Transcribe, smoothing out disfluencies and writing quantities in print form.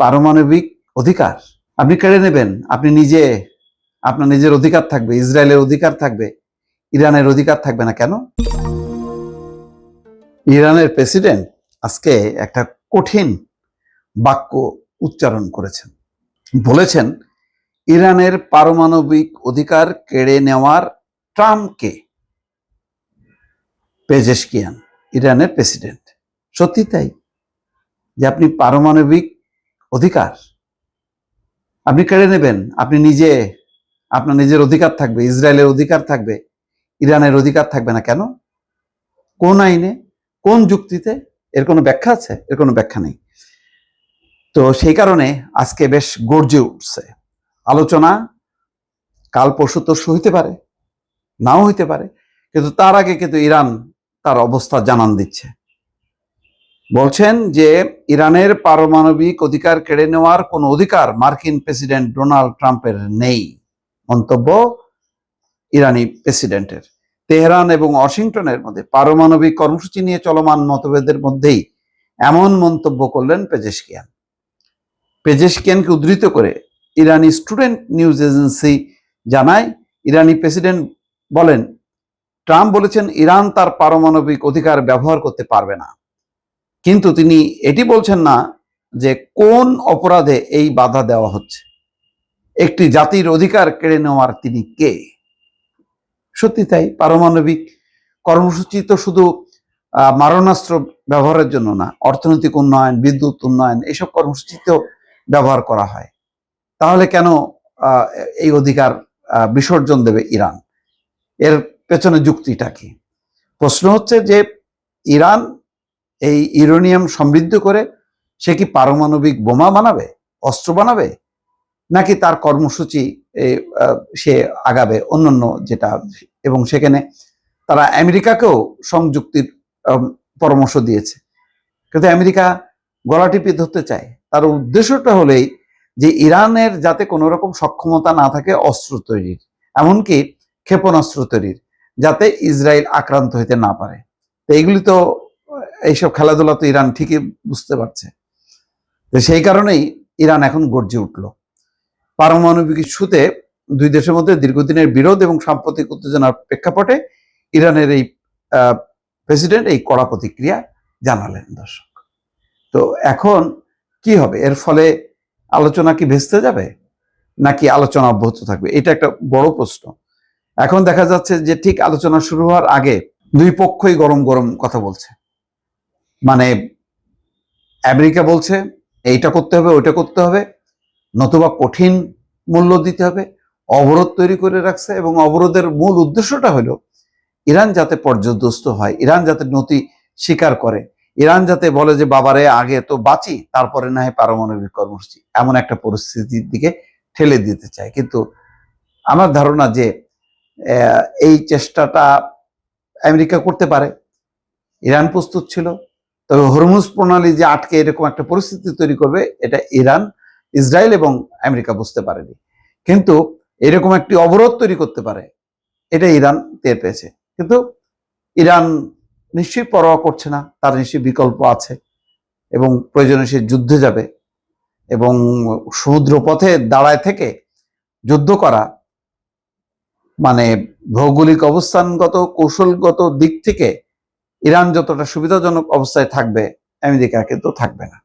পারমাণবিক অধিকার আপনি কেড়ে নেবেন, আপনি নিজে, আপনার নিজের অধিকার থাকবে, ইসরায়েলের অধিকার থাকবে, ইরানের অধিকার থাকবে না কেন? ইরানের প্রেসিডেন্ট আজকে একটা কঠিন বাক্য উচ্চারণ করেছেন। বলেছেন ইরানের পারমাণবিক অধিকার কেড়ে নেওয়ার ট্রাম্পকে। পেজেশকিয়ান ইরানের প্রেসিডেন্ট, সত্যি তাই যে আপনি পারমাণবিক অধিকার আপনি কেড়ে নেবেন, আপনি নিজে, আপনার নিজের অধিকার থাকবে, ইসরায়েলের অধিকার থাকবে, ইরানের অধিকার থাকবে না কেন? কোন আইনে, কোন যুক্তিতে? এর কোনো ব্যাখ্যা আছে? এর কোনো ব্যাখ্যা নেই। তো সেই কারণে আজকে বেশ গর্জে উঠছে আলোচনা। কাল পরশু তো হইতে পারে, নাও হইতে পারে, কিন্তু তার আগে কিন্তু ইরান তার অবস্থা জানান দিচ্ছে। বলছেন যে ইরানের পারমাণবিক অধিকার কেড়ে নেওয়ার কোনো অধিকার মার্কিন প্রেসিডেন্ট ডোনাল্ড ট্রাম্পের নেই। মন্তব্য ইরানি প্রেসিডেন্টের। তেহরান এবং ওয়াশিংটনের মধ্যে পারমাণবিক কর্মসূচি নিয়ে চলমান মতভেদের মধ্যেই এমন মন্তব্য করলেন পেজেশকিয়ান। পেজেশকিয়ানকে উদ্ধৃত করে ইরানি স্টুডেন্ট নিউজ এজেন্সি জানায়, ইরানি প্রেসিডেন্ট বলেন ট্রাম্প বলেছেন ইরান তার পারমাণবিক অধিকার ব্যবহার করতে পারবে না, কিন্তু তিনি এটি বলছেন না যে কোন অপরাধে এই বাধা দেওয়া হচ্ছে। একটি জাতির অধিকার কেড়ে নেওয়ার তিনি কে? সত্যি তাই, পারমাণবিক কর্মসূচি তো শুধু মারণাস্ত্র ব্যবহারের জন্য না, অর্থনৈতিক উন্নয়ন, বিদ্যুৎ উন্নয়ন, এইসব কর্মসূচিতেও ব্যবহার করা হয়। তাহলে কেন এই অধিকার বিসর্জন দেবে ইরান? এর পেছনে যুক্তিটা কি? প্রশ্ন হচ্ছে যে ইরান এই ইউরেনিয়াম সমৃদ্ধ করে সে কি পারমাণবিক বোমা বানাবে, অস্ত্র বানাবে, নাকি তার কর্মসূচি সে আগাবে অন্যান্য যেটা, এবং সেখানে তারা আমেরিকাকেও সংযুক্তির পরামর্শ দিয়েছে, কিন্তু আমেরিকা গলা টিপে ধরতে চায়। তার উদ্দেশ্যটা হলেই যে ইরানের যাতে কোনো রকম সক্ষমতা না থাকে অস্ত্র তৈরির, এমনকি ক্ষেপণাস্ত্র তৈরির, যাতে ইসরায়েল আক্রান্ত হইতে না পারে। তো এইগুলি তো, এইসব খেলাধুলা তো ইরান ঠিকই বুঝতে পারছে। তো সেই কারণেই ইরান এখন গর্জে উঠল। পারমাণবিক ইস্যুতে দুই দেশের মধ্যে দীর্ঘদিনের বিরোধ এবং সাম্প্রতিক উত্তেজনার প্রেক্ষাপটে ইরানের এই প্রেসিডেন্ট এই কড়া প্রতিক্রিয়া জানালেন। দর্শক, তো এখন কি হবে? এর ফলে আলোচনা কি ভেস্তে যাবে, নাকি আলোচনা অব্যাহত থাকবে? এটা একটা বড় প্রশ্ন। এখন দেখা যাচ্ছে যে ঠিক আলোচনা শুরু হওয়ার আগে দুই পক্ষই গরম গরম কথা বলছে। মানে আমেরিকা বলছে এইটা করতে হবে, ওইটা করতে হবে, নতুবা কঠিন মূল্য দিতে হবে। অবরোধ তৈরি করে রাখছে, এবং অবরোধের মূল উদ্দেশ্যটা হলো ইরান যাতে পর্যদস্ত হয়, ইরান যাতে নতি স্বীকার করে, ইরান যাতে বলে যে বাবারে আগে তো বাঁচি, তারপরে না হয় পারমাণবিক কর্মসূচি, এমন একটা পরিস্থিতির দিকে ঠেলে দিতে চায়। কিন্তু আমার ধারণা যে এই চেষ্টাটা আমেরিকা করতে পারে, ইরান প্রস্তুত ছিল, তবে হরমুজ প্রণালী যে আটকে এরকম একটা পরিস্থিতি তৈরি করবে, এটা ইরান, ইসরায়েল এবং আমেরিকা বুঝতে পারেনি। কিন্তু এরকম একটি অবরোধ তৈরি করতে পারে, এটা ইরান টের পেয়েছে। কিন্তু ইরান নিশ্চয়ই পরোয়া করছে না, তার নিশ্চয়ই বিকল্প আছে, এবং প্রয়োজনে সে যুদ্ধে যাবে, এবং সমুদ্র পথে দাঁড়ায় থেকে যুদ্ধ করা মানে ভৌগোলিক অবস্থানগত কৌশলগত দিক থেকে ইরান যতটা সুবিধাজনক অবস্থায় থাকবে, আমেরিকা কিন্তু থাকবে না।